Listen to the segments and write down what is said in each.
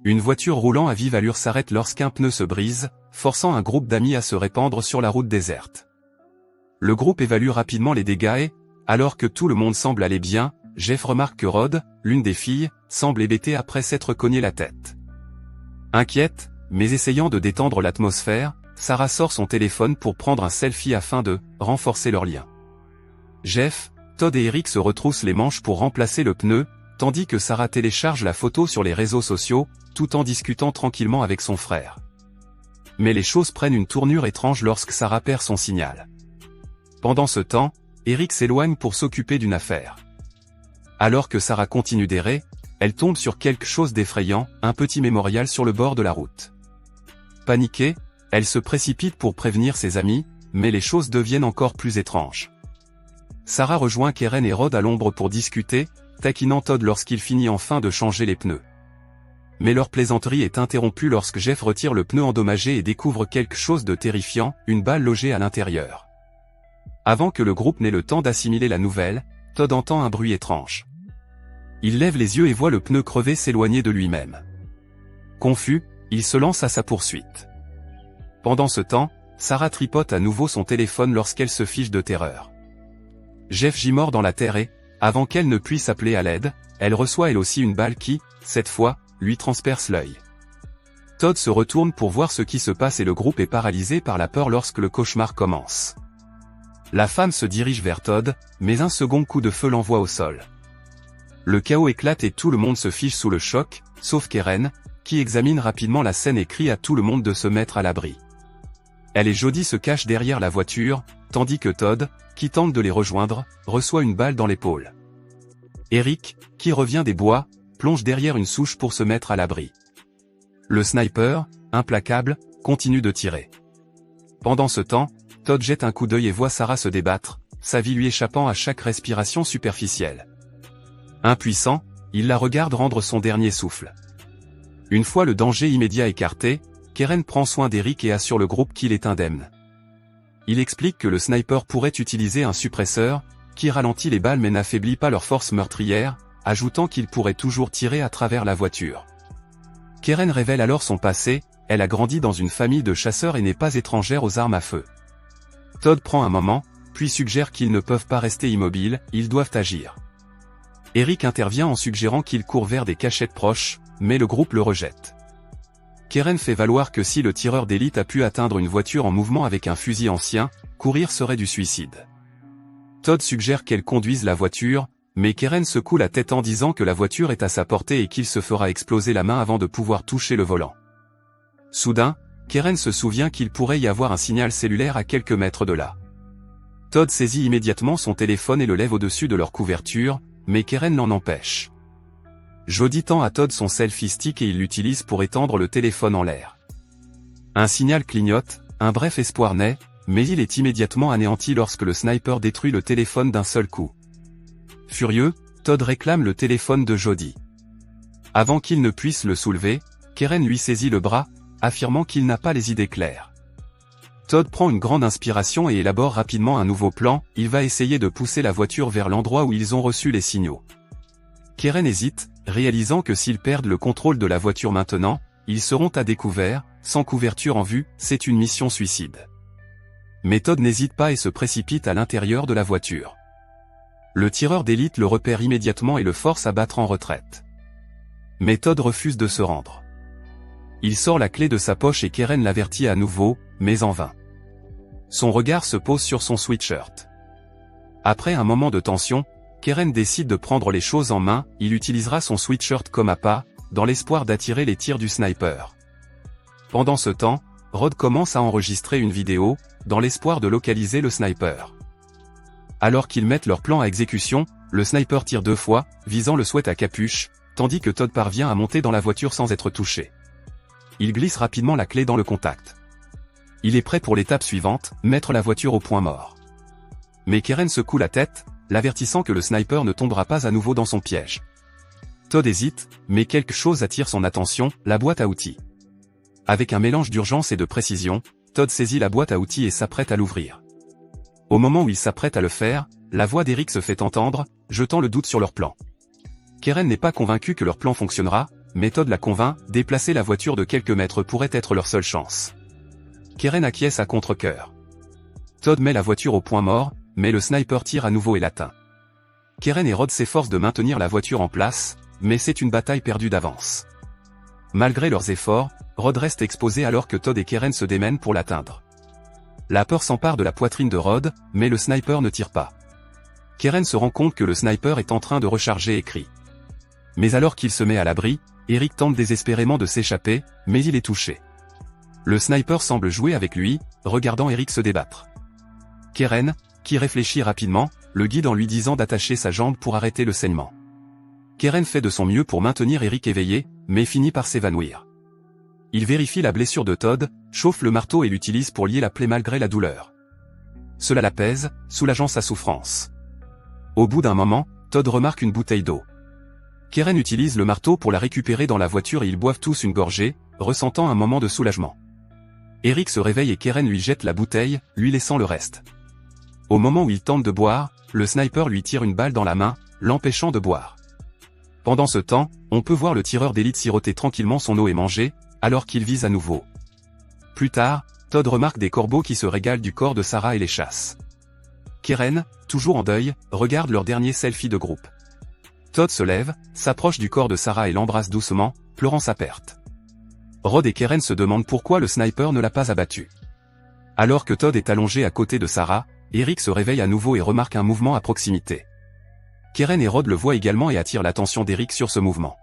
Une voiture roulant à vive allure s'arrête lorsqu'un pneu se brise, forçant un groupe d'amis à se répandre sur la route déserte. Le groupe évalue rapidement les dégâts et, alors que tout le monde semble aller bien, Jeff remarque que Rod, l'une des filles, semble hébétée après s'être cogné la tête. Inquiète, mais essayant de détendre l'atmosphère, Sarah sort son téléphone pour prendre un selfie afin de renforcer leur lien. Jeff, Todd et Eric se retroussent les manches pour remplacer le pneu, tandis que Sarah télécharge la photo sur les réseaux sociaux, tout en discutant tranquillement avec son frère. Mais les choses prennent une tournure étrange lorsque Sarah perd son signal. Pendant ce temps, Eric s'éloigne pour s'occuper d'une affaire. Alors que Sarah continue d'errer, elle tombe sur quelque chose d'effrayant, un petit mémorial sur le bord de la route. Paniquée, elle se précipite pour prévenir ses amis, mais les choses deviennent encore plus étranges. Sarah rejoint Keren et Rod à l'ombre pour discuter, taquinant Todd lorsqu'il finit enfin de changer les pneus. Mais leur plaisanterie est interrompue lorsque Jeff retire le pneu endommagé et découvre quelque chose de terrifiant, une balle logée à l'intérieur. Avant que le groupe n'ait le temps d'assimiler la nouvelle, Todd entend un bruit étrange. Il lève les yeux et voit le pneu crevé s'éloigner de lui-même. Confus, il se lance à sa poursuite. Pendant ce temps, Sarah tripote à nouveau son téléphone lorsqu'elle se fiche de terreur. Jeff gît mort dans la terre et, avant qu'elle ne puisse appeler à l'aide, elle reçoit elle aussi une balle qui, cette fois, lui transperce l'œil. Todd se retourne pour voir ce qui se passe et le groupe est paralysé par la peur lorsque le cauchemar commence. La femme se dirige vers Todd, mais un second coup de feu l'envoie au sol. Le chaos éclate et tout le monde se fiche sous le choc, sauf Keren, qui examine rapidement la scène et crie à tout le monde de se mettre à l'abri. Elle et Jody se cachent derrière la voiture, tandis que Todd, qui tente de les rejoindre, reçoit une balle dans l'épaule. Eric, qui revient des bois, plonge derrière une souche pour se mettre à l'abri. Le sniper, implacable, continue de tirer. Pendant ce temps, Todd jette un coup d'œil et voit Sarah se débattre, sa vie lui échappant à chaque respiration superficielle. Impuissant, il la regarde rendre son dernier souffle. Une fois le danger immédiat écarté, Keren prend soin d'Eric et assure le groupe qu'il est indemne. Il explique que le sniper pourrait utiliser un suppresseur, qui ralentit les balles mais n'affaiblit pas leur force meurtrière, ajoutant qu'il pourrait toujours tirer à travers la voiture. Keren révèle alors son passé, elle a grandi dans une famille de chasseurs et n'est pas étrangère aux armes à feu. Todd prend un moment, puis suggère qu'ils ne peuvent pas rester immobiles, ils doivent agir. Eric intervient en suggérant qu'ils courent vers des cachettes proches, mais le groupe le rejette. Keren fait valoir que si le tireur d'élite a pu atteindre une voiture en mouvement avec un fusil ancien, courir serait du suicide. Todd suggère qu'elle conduise la voiture, mais Keren secoue la tête en disant que la voiture est à sa portée et qu'il se fera exploser la main avant de pouvoir toucher le volant. Soudain, Keren se souvient qu'il pourrait y avoir un signal cellulaire à quelques mètres de là. Todd saisit immédiatement son téléphone et le lève au-dessus de leur couverture, mais Keren l'en empêche. Jody tend à Todd son selfie stick et il l'utilise pour étendre le téléphone en l'air. Un signal clignote, un bref espoir naît, mais il est immédiatement anéanti lorsque le sniper détruit le téléphone d'un seul coup. Furieux, Todd réclame le téléphone de Jody. Avant qu'il ne puisse le soulever, Keren lui saisit le bras, affirmant qu'il n'a pas les idées claires. Todd prend une grande inspiration et élabore rapidement un nouveau plan, il va essayer de pousser la voiture vers l'endroit où ils ont reçu les signaux. Keren hésite, réalisant que s'ils perdent le contrôle de la voiture maintenant, ils seront à découvert, sans couverture en vue, c'est une mission suicide. Mais Todd n'hésite pas et se précipite à l'intérieur de la voiture. Le tireur d'élite le repère immédiatement et le force à battre en retraite. Mais Todd refuse de se rendre. Il sort la clé de sa poche et Keren l'avertit à nouveau, mais en vain. Son regard se pose sur son sweatshirt. Après un moment de tension, Keren décide de prendre les choses en main, il utilisera son sweatshirt comme appât, dans l'espoir d'attirer les tirs du sniper. Pendant ce temps, Rod commence à enregistrer une vidéo, dans l'espoir de localiser le sniper. Alors qu'ils mettent leur plan à exécution, le sniper tire 2 fois, visant le sweat à capuche, tandis que Todd parvient à monter dans la voiture sans être touché. Il glisse rapidement la clé dans le contact. Il est prêt pour l'étape suivante, mettre la voiture au point mort. Mais Keren secoue la tête, l'avertissant que le sniper ne tombera pas à nouveau dans son piège. Todd hésite, mais quelque chose attire son attention, la boîte à outils. Avec un mélange d'urgence et de précision, Todd saisit la boîte à outils et s'apprête à l'ouvrir. Au moment où il s'apprête à le faire, la voix d'Eric se fait entendre, jetant le doute sur leur plan. Keren n'est pas convaincu que leur plan fonctionnera, mais Todd la convainc, déplacer la voiture de quelques mètres pourrait être leur seule chance. Keren acquiesce à contre-cœur. Todd met la voiture au point mort, mais le sniper tire à nouveau et l'atteint. Keren et Rod s'efforcent de maintenir la voiture en place, mais c'est une bataille perdue d'avance. Malgré leurs efforts, Rod reste exposé alors que Todd et Keren se démènent pour l'atteindre. La peur s'empare de la poitrine de Rod, mais le sniper ne tire pas. Keren se rend compte que le sniper est en train de recharger et crie. Mais alors qu'il se met à l'abri, Eric tente désespérément de s'échapper, mais il est touché. Le sniper semble jouer avec lui, regardant Eric se débattre. Keren, qui réfléchit rapidement, le guide en lui disant d'attacher sa jambe pour arrêter le saignement. Keren fait de son mieux pour maintenir Eric éveillé, mais finit par s'évanouir. Il vérifie la blessure de Todd, chauffe le marteau et l'utilise pour lier la plaie malgré la douleur. Cela l'apaise, soulageant sa souffrance. Au bout d'un moment, Todd remarque une bouteille d'eau. Keren utilise le marteau pour la récupérer dans la voiture et ils boivent tous une gorgée, ressentant un moment de soulagement. Eric se réveille et Keren lui jette la bouteille, lui laissant le reste. Au moment où il tente de boire, le sniper lui tire une balle dans la main, l'empêchant de boire. Pendant ce temps, on peut voir le tireur d'élite siroter tranquillement son eau et manger, alors qu'il vise à nouveau. Plus tard, Todd remarque des corbeaux qui se régalent du corps de Sarah et les chassent. Keren, toujours en deuil, regarde leur dernier selfie de groupe. Todd se lève, s'approche du corps de Sarah et l'embrasse doucement, pleurant sa perte. Rod et Keren se demandent pourquoi le sniper ne l'a pas abattu. Alors que Todd est allongé à côté de Sarah, Eric se réveille à nouveau et remarque un mouvement à proximité. Keren et Rod le voient également et attirent l'attention d'Eric sur ce mouvement.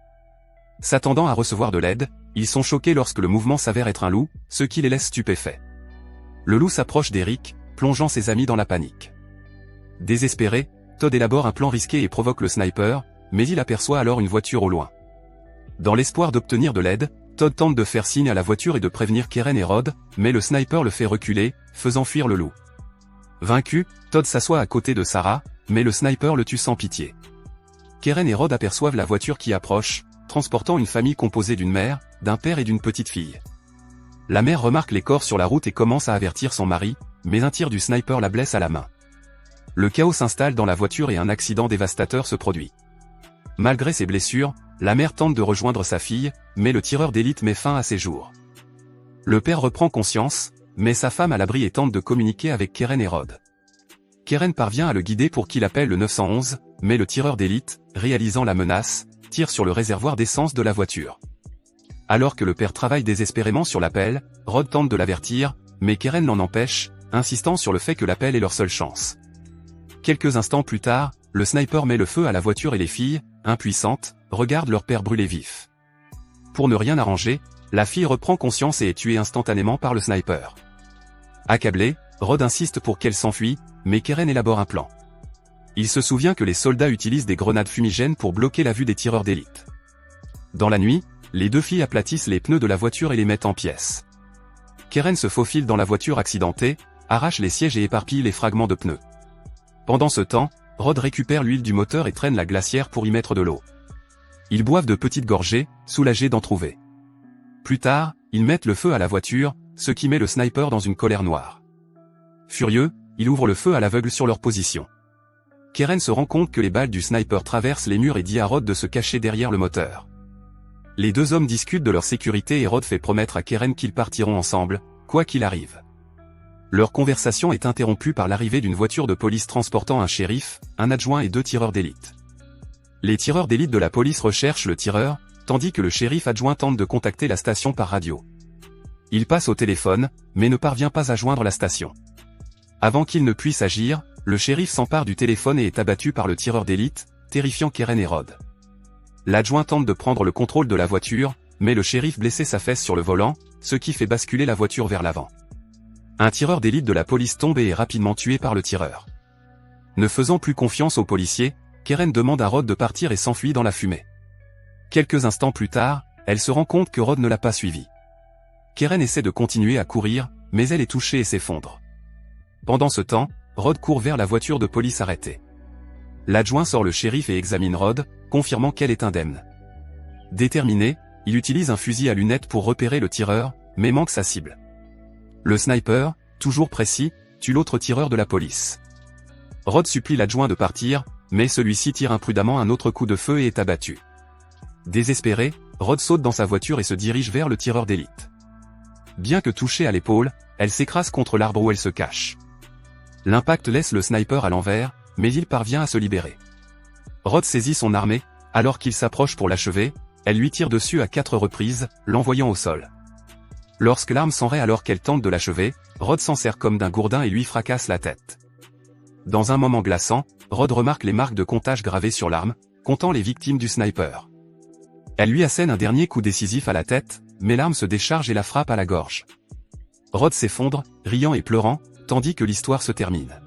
S'attendant à recevoir de l'aide, ils sont choqués lorsque le mouvement s'avère être un loup, ce qui les laisse stupéfaits. Le loup s'approche d'Eric, plongeant ses amis dans la panique. Désespéré, Todd élabore un plan risqué et provoque le sniper, mais il aperçoit alors une voiture au loin. Dans l'espoir d'obtenir de l'aide, Todd tente de faire signe à la voiture et de prévenir Keren et Rod, mais le sniper le fait reculer, faisant fuir le loup. Vaincu, Todd s'assoit à côté de Sarah, mais le sniper le tue sans pitié. Keren et Rod aperçoivent la voiture qui approche, transportant une famille composée d'une mère, d'un père et d'une petite fille. La mère remarque les corps sur la route et commence à avertir son mari, mais un tir du sniper la blesse à la main. Le chaos s'installe dans la voiture et un accident dévastateur se produit. Malgré ses blessures, la mère tente de rejoindre sa fille, mais le tireur d'élite met fin à ses jours. Le père reprend conscience, mais sa femme à l'abri et tente de communiquer avec Keren et Rod. Keren parvient à le guider pour qu'il appelle le 911, mais le tireur d'élite, réalisant la menace, tire sur le réservoir d'essence de la voiture. Alors que le père travaille désespérément sur l'appel, Rod tente de l'avertir, mais Keren l'en empêche, insistant sur le fait que l'appel est leur seule chance. Quelques instants plus tard, le sniper met le feu à la voiture et les filles, impuissantes, regardent leur père brûler vif. Pour ne rien arranger, la fille reprend conscience et est tuée instantanément par le sniper. Accablé, Rod insiste pour qu'elle s'enfuit, mais Keren élabore un plan. Il se souvient que les soldats utilisent des grenades fumigènes pour bloquer la vue des tireurs d'élite. Dans la nuit, les deux filles aplatissent les pneus de la voiture et les mettent en pièces. Keren se faufile dans la voiture accidentée, arrache les sièges et éparpille les fragments de pneus. Pendant ce temps, Rod récupère l'huile du moteur et traîne la glacière pour y mettre de l'eau. Ils boivent de petites gorgées, soulagés d'en trouver. Plus tard, ils mettent le feu à la voiture, ce qui met le sniper dans une colère noire. Furieux, il ouvre le feu à l'aveugle sur leur position. Keren se rend compte que les balles du sniper traversent les murs et dit à Rod de se cacher derrière le moteur. Les deux hommes discutent de leur sécurité et Rod fait promettre à Keren qu'ils partiront ensemble, quoi qu'il arrive. Leur conversation est interrompue par l'arrivée d'une voiture de police transportant un shérif, un adjoint et deux tireurs d'élite. Les tireurs d'élite de la police recherchent le tireur, tandis que le shérif adjoint tente de contacter la station par radio. Il passe au téléphone, mais ne parvient pas à joindre la station. Avant qu'il ne puisse agir, le shérif s'empare du téléphone et est abattu par le tireur d'élite, terrifiant Keren et Rod. L'adjoint tente de prendre le contrôle de la voiture, mais le shérif blesse sa fesse sur le volant, ce qui fait basculer la voiture vers l'avant. Un tireur d'élite de la police tombe et est rapidement tué par le tireur. Ne faisant plus confiance aux policiers, Keren demande à Rod de partir et s'enfuit dans la fumée. Quelques instants plus tard, elle se rend compte que Rod ne l'a pas suivi. Keren essaie de continuer à courir, mais elle est touchée et s'effondre. Pendant ce temps, Rod court vers la voiture de police arrêtée. L'adjoint sort le shérif et examine Rod, confirmant qu'elle est indemne. Déterminé, il utilise un fusil à lunettes pour repérer le tireur, mais manque sa cible. Le sniper, toujours précis, tue l'autre tireur de la police. Rod supplie l'adjoint de partir, mais celui-ci tire imprudemment un autre coup de feu et est abattu. Désespéré, Rod saute dans sa voiture et se dirige vers le tireur d'élite. Bien que touchée à l'épaule, elle s'écrase contre l'arbre où elle se cache. L'impact laisse le sniper à l'envers, mais il parvient à se libérer. Rod saisit son armée, alors qu'il s'approche pour l'achever, elle lui tire dessus à 4 reprises, l'envoyant au sol. Lorsque l'arme s'enraye alors qu'elle tente de l'achever, Rod s'en sert comme d'un gourdin et lui fracasse la tête. Dans un moment glaçant, Rod remarque les marques de comptage gravées sur l'arme, comptant les victimes du sniper. Elle lui assène un dernier coup décisif à la tête, mais l'arme se décharge et la frappe à la gorge. Rod s'effondre, riant et pleurant, tandis que l'histoire se termine.